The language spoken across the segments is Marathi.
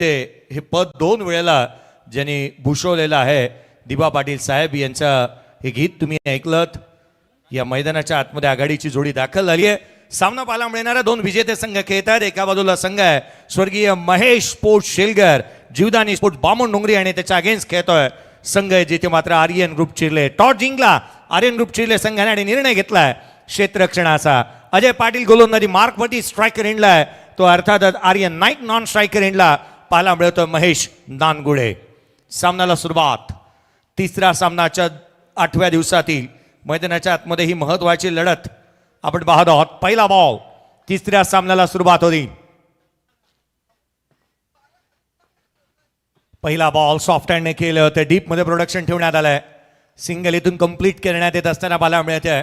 हे पद 2 वेळेला ज्यांनी भूषवलेलं आहे दिबा पाटील साहेब यांचं हे गीत तुम्ही ऐकलत. या मैदानाच्या आतमध्ये आघाडीची जोडी दाखल झाली आहे. सामना पाहायला मिळणाऱ्या 2 विजेते संघ खेळतात. एका बाजूला संघ आहे स्वर्गीय महेश स्पोर्ट्स शेलगर, जीवदानी स्पोर्ट्स बामण डोंगरी आणि त्याच्या अगेन्स्ट खेळतोय संघ आहे जिथे मात्र आर्यन ग्रुप चिरले. टॉस जिंकला आर्यन ग्रुप चिरले संघाने आणि निर्णय घेतलाय क्षेत्ररक्षणाचा. अजय पाटील गोलंदाजी मार्कवरती स्ट्रायकर एंडला तो अर्थातच आर्यन नाईक नॉन स्ट्रायकर एंडला पाहायला मिळतोय महेश नानगुडे. सामन्याला सुरुवात. तिसरा सामनाच्या 8व्या दिवसातील मैदानाच्या आतमध्ये ही महत्वाची लढत आपण पाहत आहोत. पहिला बॉल. तिसऱ्या सामन्याला सुरुवात होती. पहिला बॉल सॉफ्ट हँडने केलं होतं. डीप मध्ये प्रोडक्शन ठेवण्यात आलंय. सिंगल इथून कंप्लीट करण्यात येत असताना पाहायला मिळतंय.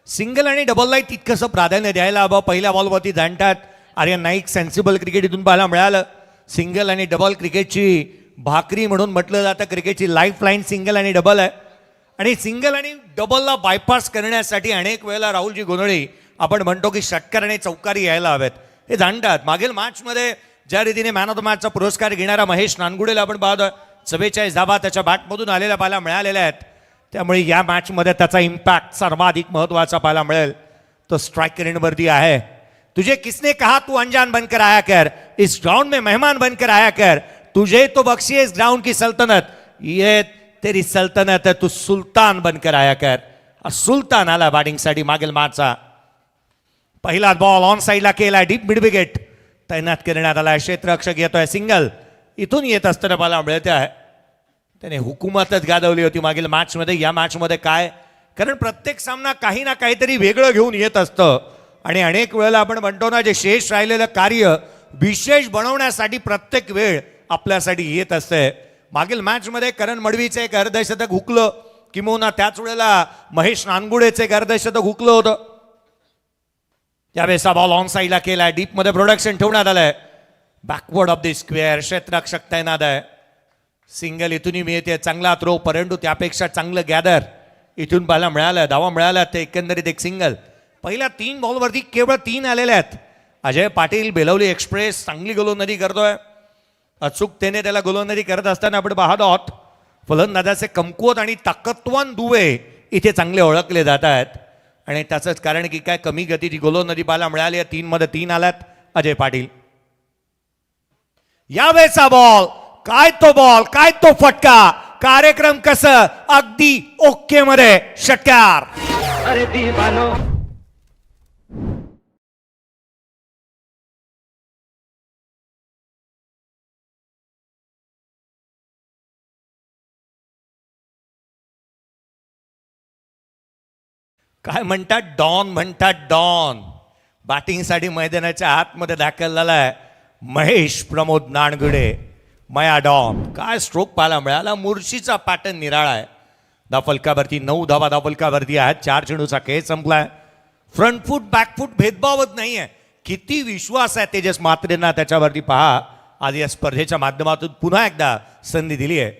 सिंगल आणि डबलला तितकंसं प्राधान्य द्यायला हवं. पहिल्या बॉलवरती जाणतात आर्यन नाईक. सेन्सिबल क्रिकेट इथून पाहायला मिळालं. सिंगल आणि डबल क्रिकेटची भाकरी म्हणून म्हटलं जातं. क्रिकेटची लाईफ लाईन सिंगल आणि डबल आहे आणि सिंगल आणि डबलला बायपास करण्यासाठी अनेक वेळेला राहुलजी गोंधळी आपण म्हणतो की षटकार आणि चौकारी यायला हवेत. हे जाणतात. मागील मॅचमध्ये ज्या रीतीने मॅन ऑफ द मॅचचा पुरस्कार घेणारा महेश नानगुडेला आपण पाहतो 44 धावा त्याच्या बॅटमधून आलेल्या पाहायला मिळालेल्या आहेत. त्यामुळे या मॅचमध्ये त्याचा इम्पॅक्ट सर्वाधिक महत्त्वाचा पाहायला मिळेल. तो स्ट्राइकर एंडवरती आहे. तुझे किसने कहा तू अनजान बनकर आया कर, इस ग्राउंड में मेहमान बनकर आया कर, तुझे तो बख्शी इस ग्राउंड की सल्तनत, ये तेरी सल्तनत है, तू सुल्तान बनकर आया कर. सुल्तान आला बॅटिंगसाठी मागील मॅचचा. पहिला बॉल ऑन साईडला केला. डीप मिड विकेट तैनात करण्यात आला. क्षेत्ररक्षक येतोय. सिंगल इथून येत असताना मला मिळते आहे. त्याने हुकूमतच गाजवली होती मागील मॅचमध्ये. या मॅचमध्ये काय, कारण प्रत्येक सामना काही ना काहीतरी वेगळं घेऊन येत असतं आणि अनेक वेळेला आपण म्हणतो ना जे शेष राहिलेलं कार्य विशेष बनवण्यासाठी प्रत्येक वेळ आपल्यासाठी येत असते. मागील मॅचमध्ये करण मडवीचे एक अर्धशतक हुकलं, किंवा त्याच वेळेला महेश नानगुडेचे एक अर्धशतक हुकलं होतं. यावेळेस बॉल ऑन साईडला केलाय. डीप मध्ये प्रोडक्शन ठेवण्यात आलंय. बॅकवर्ड ऑफ द स्क्वेअर क्षेत्ररक्षक तैनात आहे. सिंगल इथूनही मिळते. चांगला थ्रो, परंतु त्यापेक्षा चांगलं गॅदर इथून पाहायला मिळालं. धावा मिळाल्या ते एकंदरीत एक सिंगल. पहिल्या 3 बॉलवरती केवळ 3 आलेले आहेत. अजय पाटील बेलवली एक्सप्रेस चांगली गोलंदाजी करतोय. अचूकतेने त्याला गोलंदाजी करत असताना आपण पाहत आहोत फलंदाजाचे कमकुवत आणि ताकदवान दुवे इथे चांगले ओळखले जात आहेत आणि त्याचंच कारण की काय कमी गतीची गोलंदाजी पाहायला मिळाली आहे. 3 मध्ये 3 आल्यात अजय पाटील. यावेळेचा बॉल, काय तो बॉल, काय तो फटका. कार्यक्रम कसं अगदी ओके मध्ये. षटकार. अरे दीवानो. काय म्हणतात डॉन, म्हणतात डॉन. बॅटिंगसाठी मैदानाच्या आतमध्ये दाखल झालाय महेश प्रमोद नानगुडे. मया डॉन. काय स्ट्रोक पाहायला मिळाला. मुर्शीचा पॅटर्न निराळा आहे. धाफलकावरती 9 धावा धाफलकावरती आहेत. 4 चेंडूचा खेळ संपलाय. फ्रंट फूट बॅक फूट भेदभावच नाहीये. किती विश्वास आहे तेजस मात्रेंना त्याच्यावरती पहा. आज या स्पर्धेच्या माध्यमातून पुन्हा एकदा संधी दिली आहे.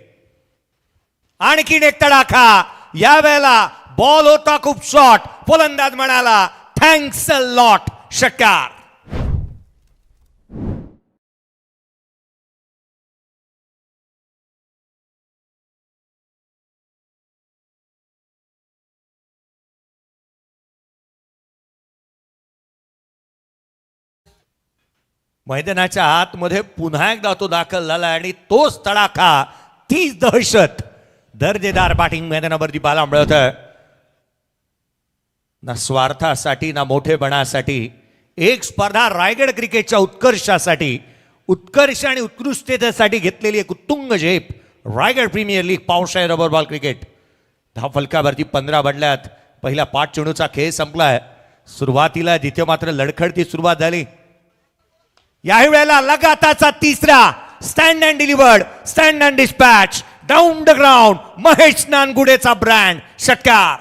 आणखीन एक तडाखा. यावेळेला बॉल होता खूप शॉर्ट. फलंदाज म्हणाला थँक्स अ लॉट. षटकार. मैदानाच्या आतमध्ये पुन्हा एकदा तो दाखल झाला आणि तोच तडाखा, तीच दहशत दर्जेदार बॅटिंग मैदानावरती पाहायला मिळत आहे. ना स्वार्थासाठी ना मोठेपणासाठी. एक स्पर्धा रायगड क्रिकेटच्या उत्कर्षासाठी, उत्कर्ष आणि उत्कृष्टतेसाठी घेतलेली एक उत्तुंग झेप. रायगड प्रीमियर लीग पावसाळी रबर बॉल क्रिकेट. धाफलकावरती 15 बदल्यात. पहिला 5 चेंडूचा खेळ संपलाय. सुरुवातीला जिथे मात्र लडखडती सुरुवात झाली. याही वेळेला लगाताचा तिसरा. Stand and delivered, stand and dispatch, down the ground. Mahesh नानगुडेचा ब्रँड. षटकार.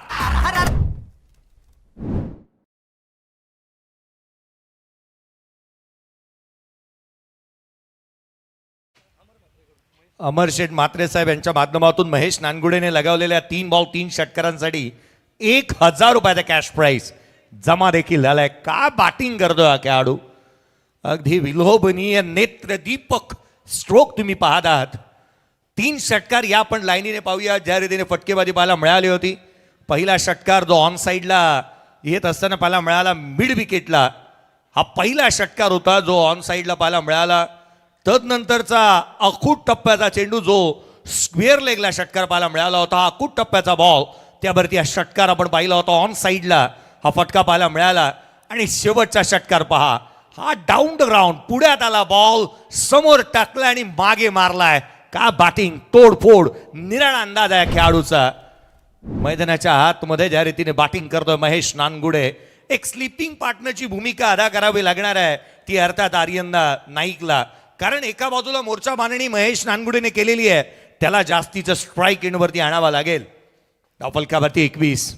अमर शेठ म्हात्रे साहेब यांच्या माध्यमातून महेश नानगुडेने लगावलेल्या 3 बॉल 3 षटकारांसाठी 1000 रुपयाचा कॅश प्राइज जमा देखील झालाय. का बॅटिंग करतोय हा खेळाडू. अगदी विलोभनीय नेत्रदीपक स्ट्रोक तुम्ही पाहत आहात. 3 षटकार या पण लाईनीने पाहूया ज्या रीतीने फटकेबाजी पाहायला मिळाली होती. पहिला षटकार जो ऑन साईडला येत असताना पाहायला मिळाला मिड विकेटला, हा पहिला षटकार होता जो ऑन साईडला पाहायला मिळाला. तदनंतरचा अखूट टप्प्याचा चेंडू जो स्क्वेअर लेगला षटकार पाहायला मिळाला होता, हा अखूट टप्प्याचा बॉल, त्यावरती हा षटकार आपण पाहिला होता. ऑन साईडला हा फटका पाहायला मिळाला. आणि शेवटचा षटकार पहा, हा डाऊन द ग्राउंड पुढ्यात आला बॉल, समोर टाकला आणि मागे मारलाय. का बॅटिंग, तोडफोड, निराळा अंदाज आहे खेळाडूचा. मैदानाच्या आतमध्ये ज्या रीतीने बॅटिंग करतोय महेश नानगुडे, एक स्लीपिंग पार्टनरची भूमिका अदा करावी लागणार आहे ती अर्थात आर्यन नाईकला. कारण एका बाजूला मोर्चा बांधणी महेश नानगुडेने केलेली आहे, त्याला जास्तीचं स्ट्राईक एंडवरती आणावा लागेल. फलकावरती 21.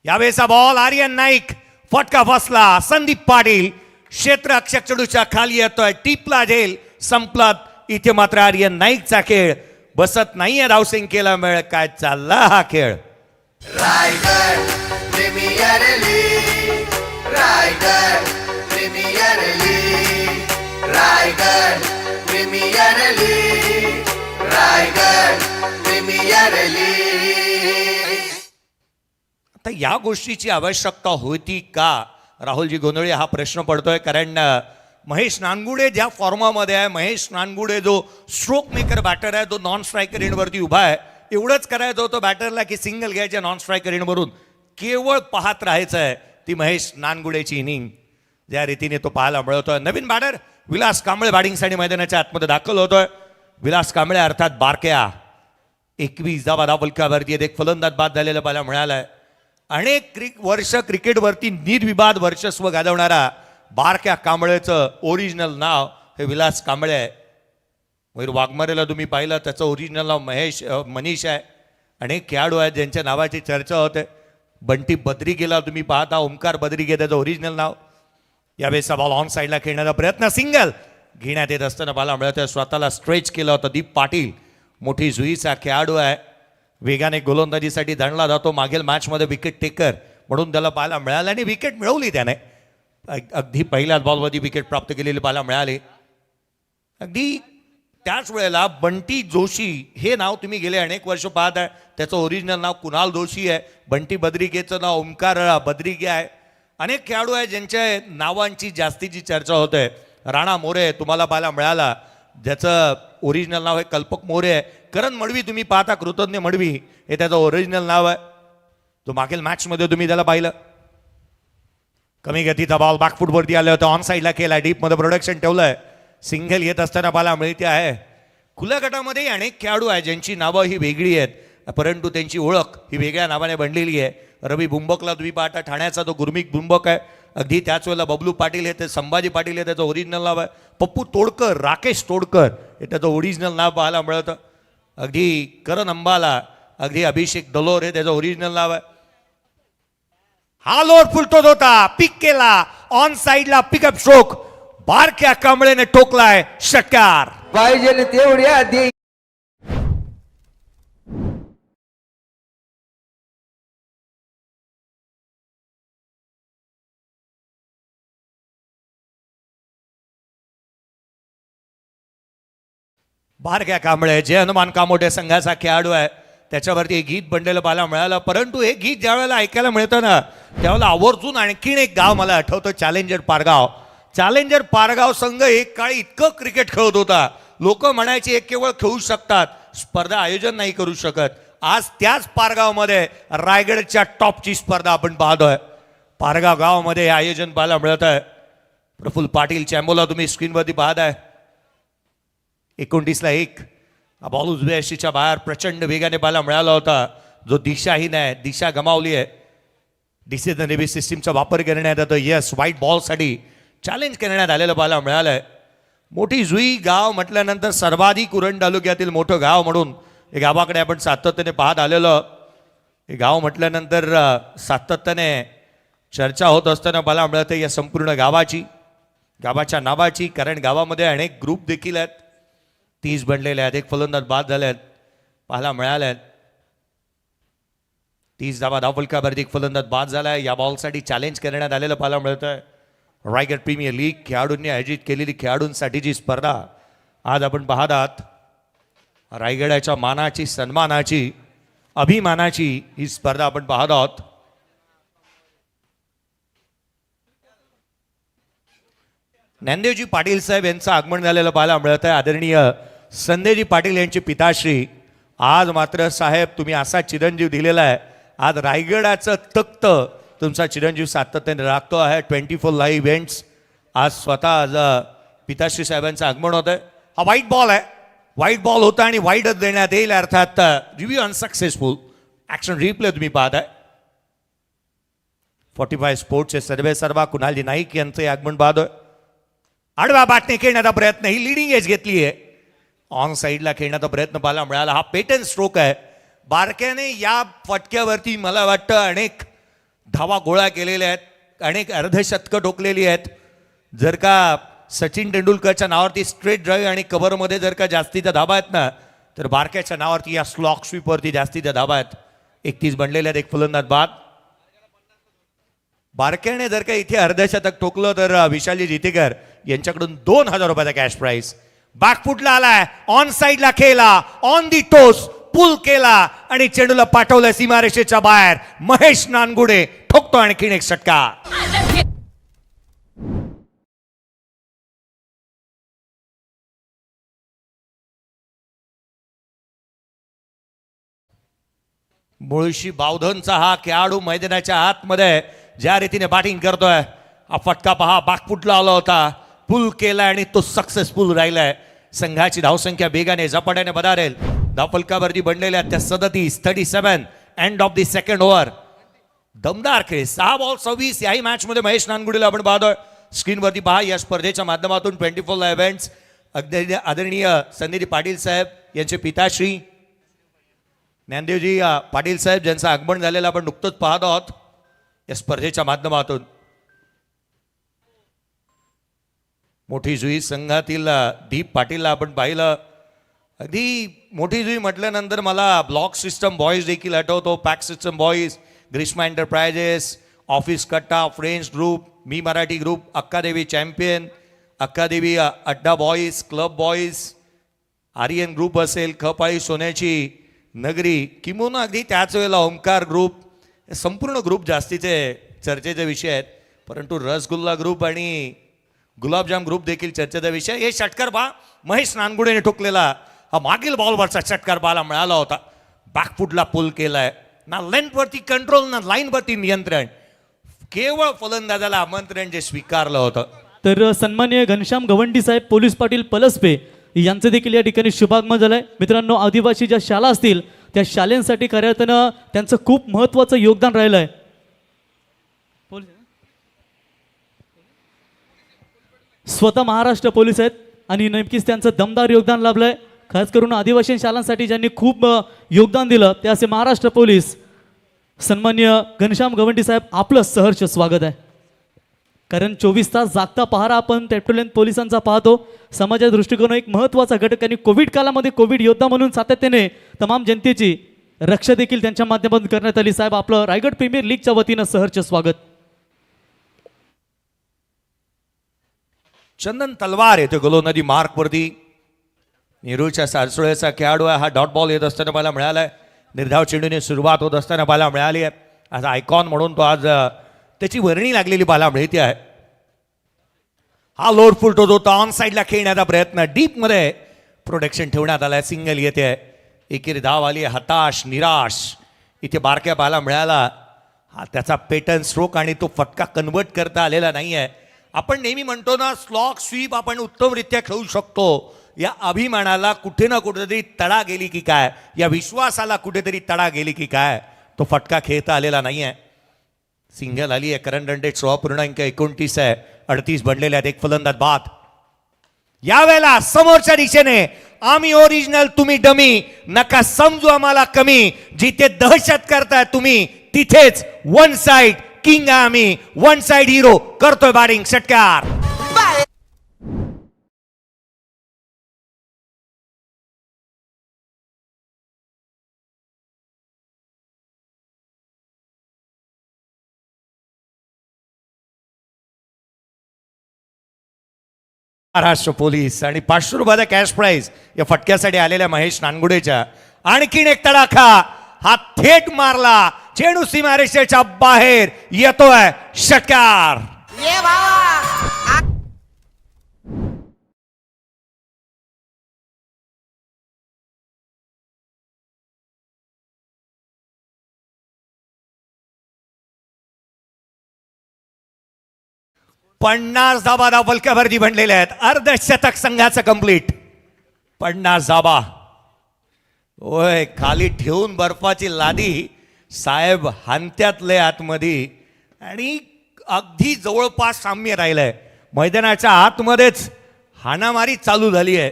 यावेळेचा बॉल आर्यन नाईक, फटका फसला. संदीप पाटील क्षेत्र अक्षर चेंडूच्या खाली येतोय, टिपला झेल, संपला. इथे मात्र आर्यन नाईकचा खेळ बसत नाहीये धावसंख्येला मेळ. काय चालला हा खेळ. Raigad premier league, Raigad premier league, Raigad premier league, Raigad premier league. आता या गोष्टीची आवश्यकता होती का राहुलजी गोंधळे, हा प्रश्न पडतोय. कारण महेश नानगुडे ज्या फॉर्मामध्ये आहे, महेश नानगुडे जो स्ट्रोक मेकर बॅटर आहे, तो नॉन स्ट्रायकर एंडवरती उभा आहे. एवढंच करायचं होतं बॅटरला की सिंगल घ्यायच्या नॉन स्ट्रायकर एंडवरून, केवळ पाहत राहायचं आहे ती महेश नानगुडेची इनिंग ज्या रीतीने तो पाहायला मिळतोय. नवीन बॅटर विलास कांबळे बॅटिंगसाठी मैदानाच्या आतमध्ये दाखल होतोय. विलास कांबळे अर्थात बारक्या, 21 धावा फलकावरती एक फलंदाज बाद झालेला पाहायला मिळालाय. अनेक वर्ष क्रिकेटवरती निर्विवाद वर्चस्व गाजवणारा बारक्या कांबळेचं ओरिजिनल नाव हे विलास कांबळे आहे. मयूर वाघमारेला तुम्ही पाहिलं, त्याचं ओरिजिनल नाव मनीष आहे. अनेक खेळाडू आहेत ज्यांच्या नावाची चर्चा होते. बंटी बद्रिगेला तुम्ही पाहता, ओंकार बद्रिगे त्याचं ओरिजिनल नाव. यावेळेचा बॉल ऑन साईडला खेळण्याचा प्रयत्न, सिंगल घेण्यात येत असताना पाहायला मिळतं. स्वतःला स्ट्रेच केलं होतं दीप पाटील, मोठी जुईचा खेळाडू आहे, वेगाने गोलंदाजीसाठी जाणला जातो. मागील मॅचमध्ये विकेट टेकर म्हणून त्याला पाहायला मिळालं आणि विकेट मिळवली त्याने. अगदी पहिल्याच बॉलवरती विकेट प्राप्त केलेली पाहायला मिळाली. अगदी त्याच वेळेला बंटी जोशी हे नाव तुम्ही गेले अनेक वर्ष पाहत आहे, त्याचं ओरिजिनल नाव कुणाल जोशी आहे. बंटी बद्रिगेचं नाव ओंकार बद्रिगे आहे. अनेक खेळाडू आहेत ज्यांच्या नावांची जास्तीची चर्चा होते. राणा मोरे तुम्हाला पाहायला मिळाला, ज्याचं ओरिजिनल नाव आहे कल्पक मोरे आहे. करण मडवी तुम्ही पाहता, कृतज्ञ मडवी हे त्याचं ओरिजिनल नाव आहे. तो मागील मॅचमध्ये तुम्ही त्याला पाहिलं. कमी गतीचा बॉल बॅकफुटवरती आलं होतं, ऑन साईडला केला, डीपमध्ये प्रोडक्शन ठेवलंय. सिंगल येत असताना पाहायला मिळते आहे. खुल्या गटामध्ये अनेक खेळाडू आहेत ज्यांची नावं ही वेगळी आहेत, परंतु त्यांची ओळख ही वेगळ्या नावाने बनलेली आहे. रवी बुंबकला तुम्ही पाहता, ठाण्याचा तो गुरमीत बुंबक आहे. अगदी त्याच वेळेला बबलू पाटील हे ते संभाजी पाटील हे त्याचं ओरिजिनल नाव आहे. पप्पू तोडकर, राकेश तोडकर हे त्याचं ओरिजिनल नाव पाहायला मिळतं. अगदी करण अंबाला, अगदी अभिषेक दलोर हे त्याचं ओरिजिनल नाव आहे. हा लोड फुलतोच होता, पिक केला, ऑन साईडला पिकअप स्ट्रोक, बारक्या कांबळेने टोकलाय, षटकार. पाहिजे तेवढी आधी. बारक्या कांबळे जे हनुमान कामोठे संघाचा खेळाडू आहे, त्याच्यावरती एक गीत बनलेलं पाहायला मिळालं. परंतु हे गीत ज्या वेळेला ऐकायला मिळतं ना, त्यावेळेला आवर्जून आणखीन एक गाव मला आठवतं, चॅलेंजर पारगाव. चॅलेंजर पारगाव संघ एक काळी इतकं क्रिकेट खेळत होता, लोक म्हणायचे एक केवळ खेळू शकतात, स्पर्धा आयोजन नाही करू शकत. आज त्याच पारगावमध्ये रायगडच्या टॉपची स्पर्धा आपण पाहतोय. पारगाव गावामध्ये हे आयोजन पाहायला मिळत आहे. प्रफुल्ल पाटील चॅम्बोला तुम्ही स्क्रीनवरती पाहत आहे. 29ला 1 बॉल उजव्या यष्टीच्या बाहेर प्रचंड वेगाने पाहायला मिळाला होता, जो दिशाहीन आहे, दिशा गमावली आहे. डिसिजन रिव्ह्यू सिस्टीमचा वापर करण्यात येतो. यस, व्हाईट बॉलसाठी चॅलेंज करण्यात आलेलं पाहायला मिळालंय. मोठी जुई गाव म्हटल्यानंतर सर्वाधिक उरण तालुक्यातील मोठं गाव म्हणून हे गावाकडे आपण सातत्याने पाहत आलेलो. हे गाव म्हटल्यानंतर सातत्याने चर्चा होत असताना पाहायला मिळते या संपूर्ण गावाची, गावाच्या नावाची. कारण गावामध्ये अनेक ग्रुप देखील आहेत, 30 बनलेले आहेत. एक फलंदाज बाद झाले आहेत पाहायला मिळाले आहेत. 30 धावा धावफलकावरती एक फलंदाज बाद झाला आहे. या बॉलसाठी चॅलेंज करण्यात आलेलं पाहायला मिळत आहे. रायगड प्रीमियर लीग खेळाडूंनी आयोजित केलेली खेळाडूंसाठीची स्पर्धा आज आपण पाहत आहात. रायगडाच्या मानाची, सन्मानाची, अभिमानाची ही स्पर्धा आपण पाहत आहोत. ज्ञानदेवजी पाटील साहेब यांचं आगमन झालेलं पाहायला मिळत आहे. आदरणीय संदेजी पाटील यांचे पिताश्री. आज मात्र साहेब तुम्ही असा चिरंजीव दिलेला आहे. आज रायगडाचं तख्त तुमचा चिरंजीव सातत्याने राखतो आहे. 24 लाईव्ह इव्हेंट्स. आज स्वतः आज पिताश्री साहेबांचं आगमन होत आहे. हा व्हाईट बॉल आहे. व्हाईट बॉल होता आणि व्हाईटच देण्यात येईल. अर्थात रिव्ह्यू अनसक्सेसफुल. ॲक्शन रिप्ले तुम्ही पाहताय. 45 स्पोर्ट्सचे सर्वेसर्वा कुणालजी नाईक यांचं आगमन पाहतोय. आडवा बाटने खेळण्याचा प्रयत्न, ही लिडिंग एज घेतली आहे. ऑन साईडला खेळण्याचा प्रयत्न पाहायला मिळाला. हा पेटन स्ट्रोक आहे. बारक्याने या फटक्यावरती मला वाटतं अनेक धावा गोळा केलेल्या आहेत, अनेक अर्धशतकं ठोकलेली आहेत. जर का सचिन तेंडुलकरच्या नावावरती स्ट्रेट ड्राईव्ह आणि कव्हरमध्ये जर का जास्तीच्या धाबा आहेत ना, तर बारक्याच्या नावावरती या स्लॉक स्वीपवरती जास्तीच्या धाबा आहेत. 31 बनलेल्या आहेत. एक फलंदाज बाद. बारक्याने जर का इथे अर्धशतक ठोकलं तर विशालजी जितेकर यांच्याकडून 2000 रुपयाचा कॅश प्राइस. बॅकफुटला आलाय, ऑन साईडला खेळला, ऑन दी टोस पुल केला आणि चेंडूला पाठवलं सीमारेषेच्या बाहेर. महेश नानगुडे ठोकतो आणखीन एक षटकार. मुळशी बावधनचा हा खेळाडू मैदानाच्या आतमध्ये ज्या रीतीने बॅटिंग करतोय. हा फटका पहा, बॅकफुटला आला होता, पुल केला आणि तो सक्सेसफुल राहिलाय. संघाची धावसंख्या बेगाने झपाट्याने बदारेल. धावफलकावरती बनलेल्या त्या 37 end of the second over. दमदार खेळ. 6 बॉल 26 याही मॅच मध्ये महेश नानगुडेला आपण पाहतोय. स्क्रीनवरती पहा. या स्पर्धेच्या माध्यमातून 24 इव्हेंट्स आदरणीय संदेजी पाटील साहेब यांचे पिताश्री ज्ञानदेवजी पाटील साहेब ज्यांचं आगमन झालेलं आपण नुकतंच पाहत आहोत या स्पर्धेच्या माध्यमातून. मोठी जुई संघातील दीप पाटीलला आपण पाहिलं. अगदी मोठी जुई म्हटल्यानंतर मला ब्लॉक सिस्टम बॉईज देखील आठवतो. Pack system boys, Grishma enterprises, office Katta, friends group, मी Marathi group, Akkadevi champion, Akkadevi Adda boys, club boys, Aryan group असेल, खपाळी सोन्याची नगरी, किंबहुना अगदी त्याच वेळेला ओंकार ग्रुप. संपूर्ण ग्रुप जास्तीचे चर्चेचे विषय आहेत. परंतु रसगुल्ला ग्रुप आणि गुलाबजाम ग्रुप देखील चर्चेचा विषय. हे षटकार पहा, महेश नानगुडेने ठोकलेला हा मागील बॉलवरचा षटकार पाहायला मिळाला होता. बॅकफुटला पुल केलाय. ना लेंथवरती कंट्रोल, ना लाईनवरती नियंत्रण. केवळ फलंदाजाला आमंत्रण जे स्वीकारलं होतं. तर सन्माननीय घनश्याम गवंडी साहेब, पोलीस पाटील पलसपे यांचं देखील या ठिकाणी शुभागमन झालंय. मित्रांनो, आदिवासी ज्या शाळा असतील त्या शाळांसाठी कार्यरतानं त्यांचं खूप महत्त्वाचं योगदान राहिलं आहे. स्वतः महाराष्ट्र पोलीस आहेत आणि नक्कीच त्यांचं दमदार योगदान लाभलंय. खास करून आदिवासी शाळांसाठी ज्यांनी खूप योगदान दिलं ते असे महाराष्ट्र पोलीस. सन्माननीय घनश्याम गवंडी साहेब, आपलं सहर्ष स्वागत आहे. कारण 24 तास जागता पहारा आपण पेट्रोलियम पोलिसांचा पाहतो. समाजाच्या दृष्टिकोनातून एक महत्त्वाचा घटक आणि कोविड काळामध्ये कोविड योद्धा म्हणून सातत्याने तमाम जनतेची रक्षा देखील त्यांच्या माध्यमातून करण्यात आली. साहेब, आपलं रायगड प्रीमियर लीगच्या वतीनं सहर्ष स्वागत. चंदन तलवार येतो गोलंदाजी मार्कवरती. नेरूळच्या सारसुळ्याचा खेळाडू आहे. हा डॉट बॉल येत असताना मला मिळालाय. निर्धाव चेंडूने सुरुवात होत असताना पाहायला मिळाली आहे. आज आयकॉन म्हणून तो आज त्याची वर्णी लागलेली पाहायला मिळते आहे. हा लोड फुलटो होता. ऑन साईडला खेळण्याचा प्रयत्न, डीप मध्ये प्रोटेक्शन ठेवण्यात आलाय. सिंगल येते आहे. एकेरी धाव आली. हताश, निराश इथे बारक्या पाहायला मिळाला. हा त्याचा पेटर्न स्ट्रोक आणि तो फटका कन्वर्ट करता आलेला नाही आहे. आपण नेहमी म्हणतो ना, स्लॉक स्वीप आपण उत्तमरित्या खेळू शकतो. या अभिमानाला कुठे ना कुठेतरी तडा गेली की काय, या विश्वासाला कुठेतरी तडा गेली की काय, तो फटका खेळता आलेला नाही आहे. सिंगल आली आहे. करंट रन रेट 16.29 आहे. 38 बनलेले आहेत. एक फलंदाज बाद. यावेळेला समोरच्या दिशेने आम्ही ओरिजिनल, तुम्ही डमी. नका समजू आम्हाला कमी. जिथे दहशत करताय तुम्ही तिथेच वन साइड किंग आम्ही. वन साइड हिरो करतोय बॅटिंग. षटकार. महाराष्ट्र पोलीस आणि 500 रुपयाचा कॅश प्राइज या फटक्यासाठी आलेल्या महेश नानगुडेच्या. आणखीन एक तडाखा, हा थेट मारला, चेंडू सीमारेषेच्या बाहेर येतोय, षटकार. ये भावा 50 धाबा धावफलकावरती बनलेल्या आहेत. अर्धशतक संघाचं कंप्लीट. 50 धाबा. ओय, खाली ठेवून बर्फाची लादी साहेब हांत्यातले आतमध्ये आणि अगदी जवळपास साम्य राहिलंय. मैदानाच्या आतमध्येच हाणामारी चालू झाली आहे.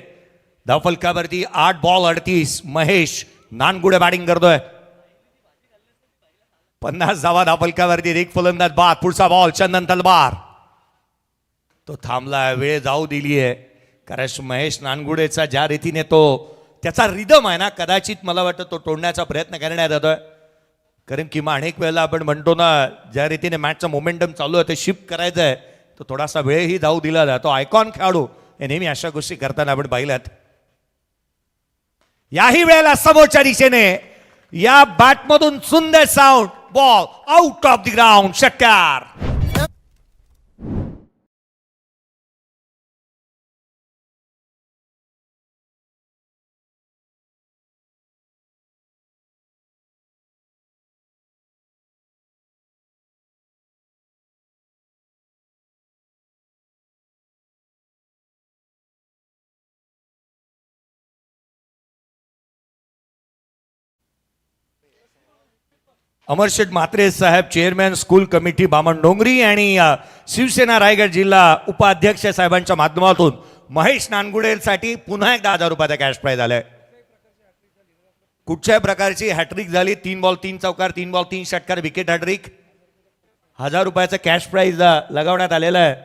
धावफलकावरती 8 बॉल 38. महेश नानगुडे बॅटिंग करतोय. 50 धावा धावफलकावरती. एक फलंदाज बाद. पुढचा बॉल चंदन तलवार. तो थांबला, वेळ जाऊ दिली आहे. कारण महेश नानगुडेचा ज्या रीतीने तो त्याचा रिदम आहे ना, कदाचित मला वाटतं तो तोडण्याचा प्रयत्न करण्यात येतोय. कारण किंवा अनेक वेळेला आपण म्हणतो ना, ज्या रीतीने मॅचचा मोमेंटम चालू आहे ते शिफ्ट करायचं आहे, तो थोडासा वेळही जाऊ दिला जातो. आयकॉन खेळाडू हे नेहमी अशा गोष्टी करताना आपण पाहिल्यात. याही वेळेला समोरच्या दिशेने या बॅटमधून सुंदर sound, ball out of the ground, षटकार. अमरशेठ म्हात्रे साहेब, चेअरमॅन स्कूल कमिटी बामण डोंगरी आणि शिवसेना रायगड जिल्हा उपाध्यक्ष साहेबांच्या माध्यमातून महेश नानगुडेसाठी पुन्हा एकदा 1000 रुपयाचा कॅश प्राइज आलाय. कुठच्याही प्रकारची हॅट्रिक झाली, 3 बॉल 3 चौकार, 3 बॉल 3 षटकार, विकेट हॅट्रिक, 1000 रुपयाचा कॅश प्राइज लगावण्यात आलेला आहे.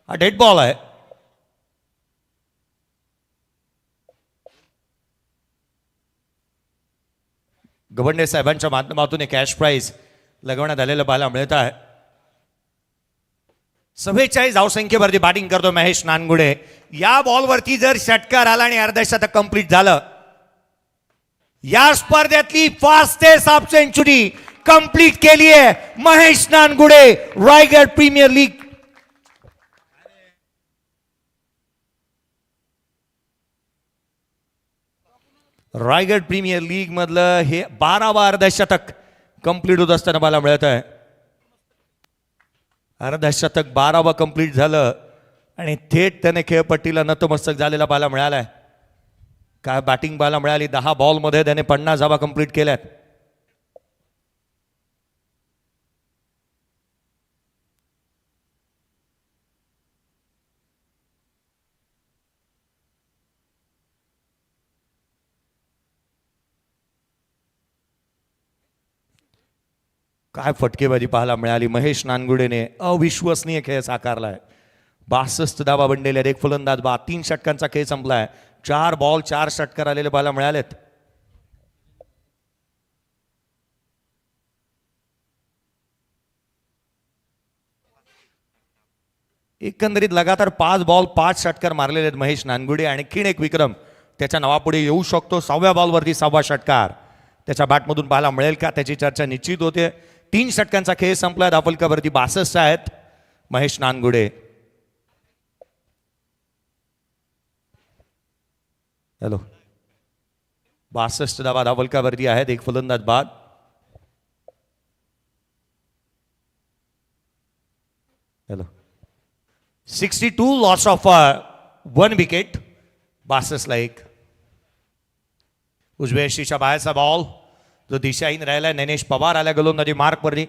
हा डेड बॉल आहे. गव्हर्नर साहेबांच्या माध्यमातून कॅश प्राइज लगवण्यात आलेलं पाहायला मिळत आहे. 44 धावसंख्येवरती बॅटिंग करतो महेश नानगुडे. या बॉलवरती जर षटकार आला आणि अर्धशतक कंप्लीट झालं, या स्पर्धेतली फास्टेस्ट हाफ सेंचुरी कंप्लीट केली आहे Mahesh Nangude, Raigad premier league. Raigad premier league मधलं हे 12वा अर्धशतक कंप्लीट होत असताना मला मिळत आहे. अर्धशतक 12वा कंप्लीट झालं आणि थेट त्याने खेळपट्टीला नतमस्तक झालेला पाहायला मिळालाय. काय बॅटिंग पाहायला मिळाली. 10 बॉलमध्ये त्याने 50 धावा कंप्लीट केल्यात. काय फटकेबाजी पाहायला मिळाली. महेश नानगुडेने अविश्वसनीय खेळ साकारलाय. 62 धावा बनलेल्या, एक फलंदाज बाद, 3 षटकांचा खेळ संपलाय. 4 बॉल 4 षटकार आलेले पाहायला मिळालेत. एकंदरीत लगातार 5 बॉल 5 षटकार मारलेले आहेत महेश नानगुडे. आणखीन एक विक्रम त्याच्या नावापुढे येऊ शकतो. 6व्या बॉलवरती 6वा षटकार त्याच्या बॅटमधून पाहायला मिळेल का, त्याची चर्चा निश्चित होते. 3 षटकांचा खेळ संपला. धावफलकावरती 62 आहेत महेश नानगुडे. हॅलो, 62 धावा धावफलकावरती आहेत. एक फलंदाज बाद. Hello, 62 loss of 1 wicket. 62 ला 1. उजव्या यष्टीच्या बाहेरचा बॉल जो दिशाहीन राहिला. नैनेश पवार आल्या गोलंदाजी मार्कवरती.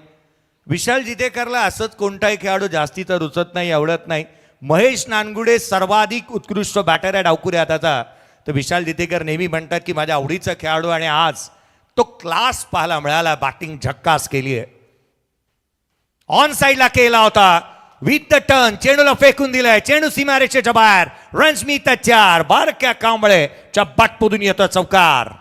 विशाल जितेकरला असंच कोणताही खेळाडू जास्ती तर रुचत नाही, आवडत नाही. महेश नानगुडे सर्वाधिक उत्कृष्ट बॅटर आहे डावकुऱ्या हाताचा. तर विशाल जितेकर नेहमी म्हणतात की माझ्या आवडीचा खेळाडू, आणि आज तो क्लास पाहायला मिळाला. बॅटिंग झक्कास केली आहे. ऑन साईडला केला होता विथ द टर्न. चेंडूला फेकून दिलाय. चेंडू सीमारेषेच्या बाहेर. रन्स मिळतात 4. बारक्या कांबळेच्या बॅटमधून येतो चौकार.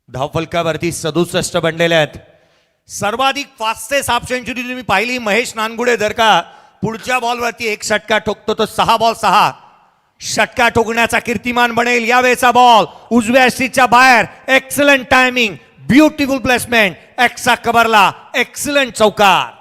धावफलकावरती 67 बनलेले आहेत. सर्वाधिक फास्टेस्ट हाफ सेंचुरी तुम्ही पाहिली महेश नानगुडे. जर का पुढच्या बॉलवरती एक षटका ठोकतो तो 6 बॉल 6 षटका ठोकण्याचा कीर्तिमान बनेल. यावेळेचा बॉल उजव्या स्टिकच्या बाहेर. एक्सलंट टायमिंग, ब्युटिफुल प्लेसमेंट, एक्सा कव्हरला, एक्सलंट चौकार.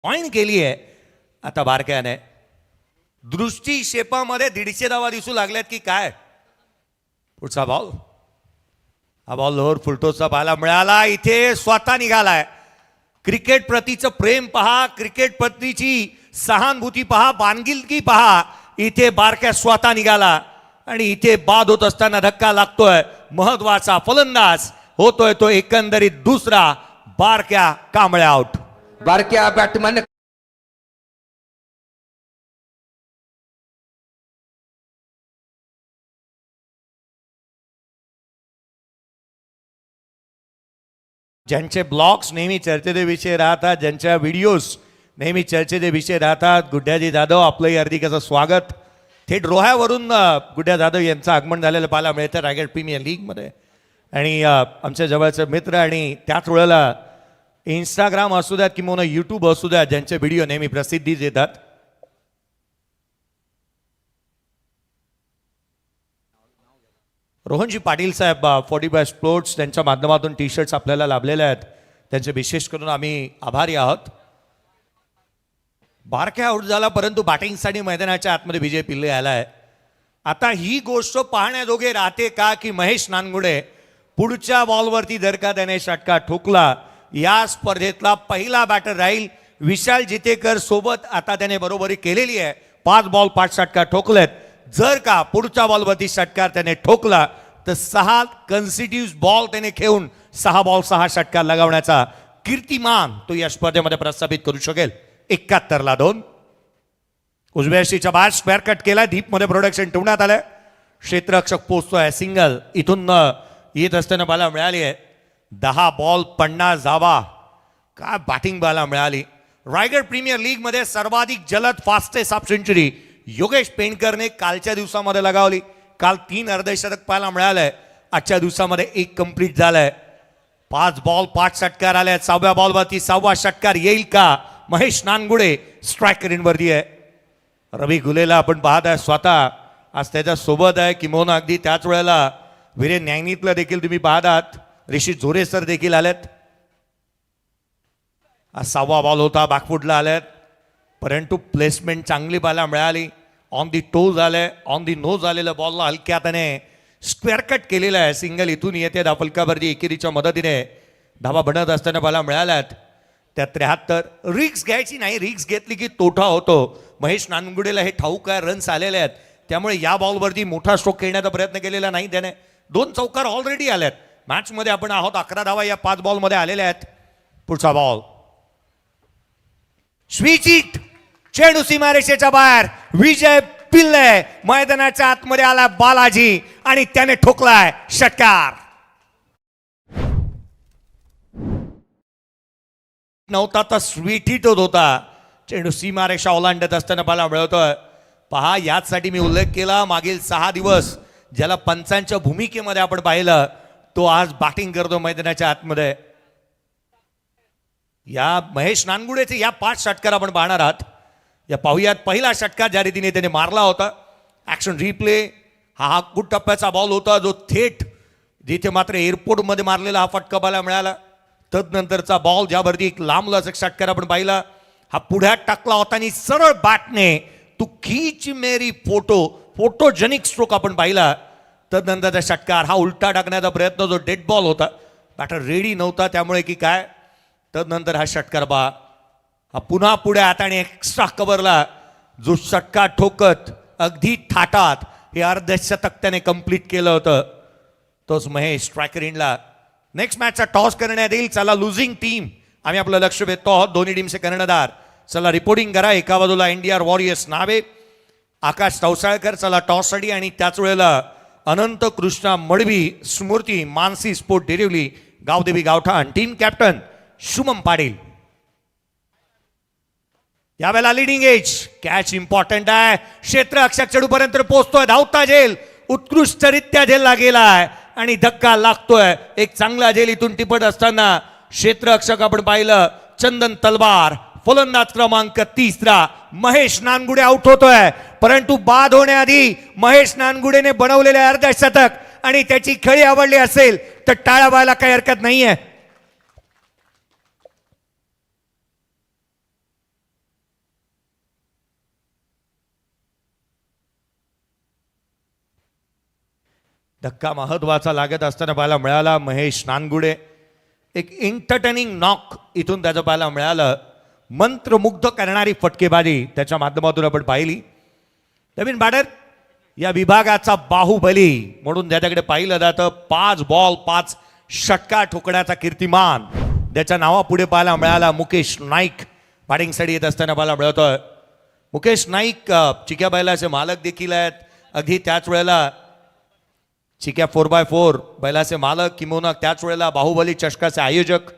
पॉइंट केली आहे आता बारक्याने. दृष्टी शेपामध्ये 150 धावा दिसू लागल्यात की काय. पुढचा बॉल, हा बॉल लोअर फुलटोचा पाहायला मिळाला. इथे स्वतः निघालाय. क्रिकेट प्रतीचं प्रेम पहा, क्रिकेट प्रतीची सहानुभूती पहा, बांधिलकी पहा. इथे बारक्या स्वतः निघाला आणि इथे बाद होत असताना धक्का लागतोय. महत्वाचा फलंदाज होतोय तो एकंदरीत दुसरा. बारक्या कांबळे आउट. बारक्या बॅटमॅन ज्यांचे ब्लॉग्स नेहमी चर्चेचे विषय राहतात, ज्यांच्या व्हिडिओज नेहमी चर्चेचे विषय राहतात, गुड्ड्याजी जाधव आपलंही हार्दिक स्वागत. थेट रोह्यावरून गुड्ड्या जाधव यांचं आगमन झालेलं पाहायला मिळतं रायगड प्रीमियर लीगमध्ये. आणि आमच्या जवळचे मित्र आणि त्याच वेळेला इंस्टाग्राम असू द्यात किंवा यूट्यूब असू द्यात, ज्यांचे व्हिडिओ नेहमी प्रसिद्धीस येतात. रोहनजी पाटील साहेब 45 स्पोर्ट्स त्यांच्या माध्यमातून टी शर्ट्स आपल्याला लाभलेले आहेत. त्यांचे विशेष करून आम्ही आभारी आहोत. बारक्या आउट झाला परंतु बॅटिंगसाठी मैदानाच्या आतमध्ये विजय पिल्ले आलाय. आता ही गोष्ट पाहण्याजोगे राहते का की महेश नानगुडे पुढच्या बॉलवरती जर का त्याने षटका ठोकला, या स्पर्धेतला पहिला बॅटर राहील. विशाल जितेकर सोबत आता त्याने बरोबरी केलेली आहे. 5 बॉल 5 षटका ठोकलेत. जर का पुढच्या बॉलवरती षटकार त्याने ठोकला तर 6 कन्सिक्युटिव्ह बॉल त्याने खेळून 6 बॉल 6 षटकार लगावण्याचा कीर्तिमान तो या स्पर्धेमध्ये प्रस्थापित करू शकेल. 71ला 2. उजव्या शीच्या बाहेर स्क्वेअर कट केला. डीपमध्ये प्रोडक्शन ठेवण्यात आलंय. क्षेत्ररक्षक पोहोचतोय. सिंगल इथून येत असताना बाला मिळाली आहे. 10 बॉल 50 धावा. काय बॅटिंग बाला मिळाली. रायगड प्रीमियर लीग मध्ये सर्वाधिक जलद फास्टेस्ट हाफ सेंचुरी योगेश पेंडकरने कालच्या दिवसामध्ये लगावली. काल 3 अर्धशतक पाहायला मिळालंय. आजच्या दिवसामध्ये 1 कंप्लीट झालंय. 5 बॉल 5 षटकार आले. 6व्या बॉलवरती 6वा षटकार येईल का. महेश नानगुडे स्ट्राईक रेंजवरती आहे. रवी गुलेला आपण पाहत आहे स्वतः आज त्याच्या सोबत आहे. किंबहुना अगदी त्याच वेळेला वीरेन न्यायनीतला देखील तुम्ही पाहत आहात. ऋषी झोरे सर देखील आलेत. आज 6वा बॉल होता. बॅकफुटला आलेत परंतु प्लेसमेंट चांगली पाहायला मिळाली. ऑन दी टो झालंय. ऑन दी नो झालेलं बॉलला हलक्या त्याने स्क्वेअर कट केलेला आहे. सिंगल इथून येते. धावफलकावरती एकेरीच्या मदतीने धावा बनत असताना पाहायला मिळाल्यात. त्या 73. रिक्स घ्यायची नाही. रिक्स घेतली की तोटा होतो. महेश नानगुडेला हे ठाऊक आहे. रन्स आलेले आहेत. त्यामुळे या बॉलवरती मोठा स्ट्रोक खेळण्याचा प्रयत्न केलेला नाही त्याने. 2 चौकार ऑलरेडी आल्यात. मॅचमध्ये आपण आहोत. 11 धावा या 5 बॉलमध्ये आलेल्या आहेत. पुढचा बॉल स्विचिट. चेंडू सीमारेषेच्या बाहेर. विजय पिल्ले मैदानाच्या आतमध्ये आला बालाजी आणि त्याने ठोकलाय षटकार. नव्हता तर स्वीट हिट होत होता. चेंडू सीमारेषा ओलांडत असताना पाहायला मिळतोय. पहा याचसाठी मी उल्लेख केला मागील 6 दिवस ज्याला पंचांच्या भूमिकेमध्ये आपण पाहिलं तो आज बॅटिंग करतो मैदानाच्या आतमध्ये. या महेश नानगुडेचे या 5 षटकार आपण पाहणार आहात. या पाहुयात पहिला षटकार ज्या रीतीने त्याने मारला होता. Action replay. हा गुड टप्प्याचा बॉल होता जो थेट जिथे मात्र एअरपोर्टमध्ये मारलेला हा फटका पाहायला मिळाला. तदनंतरचा बॉल ज्यावरती एक लांबलचक षटकार आपण पाहिला. हा पुढ्यात टाकला होता आणि सरळ बॅटने तू खीच मेरी फोटोजेनिक स्ट्रोक आपण पाहिला. तदनंतरचा षटकार हा उलटा टाकण्याचा प्रयत्न जो डेड बॉल होता. बॅटर रेडी नव्हता त्यामुळे की काय. तदनंतर हा षटकार बा हा पुन्हा पुढे हाताने एक्स्ट्रा कव्हरला जो षटकार ठोकत अगदी थाटात हे अर्धशतक त्याने कंप्लीट केलं होतं. तोच महेश स्ट्रायकर इनला. नेक्स्ट मॅचचा टॉस करण्यात येईल. चला लुझिंग टीम आम्ही आपलं लक्ष वेधतो आहोत. दोन्ही टीमचे कर्णधार चला रिपोर्टिंग करा. एका बाजूला इंडिया वॉरियर्स नावे आकाश तवसाळकर चला टॉससाठी आणि त्याच वेळेला अनंत कृष्णा मडवी स्मृती मानसी स्पोर्ट डेरिवली गावदेवी गावठाण टीम कॅप्टन शुभम पाटील. यावेळेला लिडिंग एज कॅच इम्पॉर्टंट आहे. क्षेत्र अक्षर चढूपर्यंत पोहोचतोय. धावता झेल उत्कृष्टरित्या झेलला गेलाय आणि धक्का लागतोय. एक चांगला झेल इथून टिपट असताना क्षेत्ररक्षक आपण पाहिलं चंदन तलवार. फलंदाज क्रमांक 3 महेश नानगुडे आउट होतोय. परंतु बाद होण्याआधी महेश नानगुडेने बनवलेले अर्धशतक आणि त्याची खेळी आवडली असेल तर टाळ्या व्हायला काही हरकत नाहीये. धक्का महत्वाचा लागत असताना पाहायला मिळाला. महेश नानगुडे एक एंटरटेनिंग नॉक इथून त्याचं पाहायला मिळालं. मंत्रमुग्ध करणारी फटकेबाजी त्याच्या माध्यमातून आपण पाहिली. नवीन बॅटर या विभागाचा बाहुबली म्हणून त्याच्याकडे पाहिलं जातं. 5 बॉल 5 षटकार ठोकण्याचा कीर्तिमान त्याच्या नावापुढे पाहायला मिळाला. मुकेश नाईक बॅटिंगसाठी येत असताना पाहायला मिळतोय. मुकेश नाईक चिक्या बैलाचे मालक देखील आहेत. अगदी त्याच वेळेला चिक्या 4x4 बैलाचे मालक किंवा त्याच वेळेला बाहुबली चषकाचे आयोजक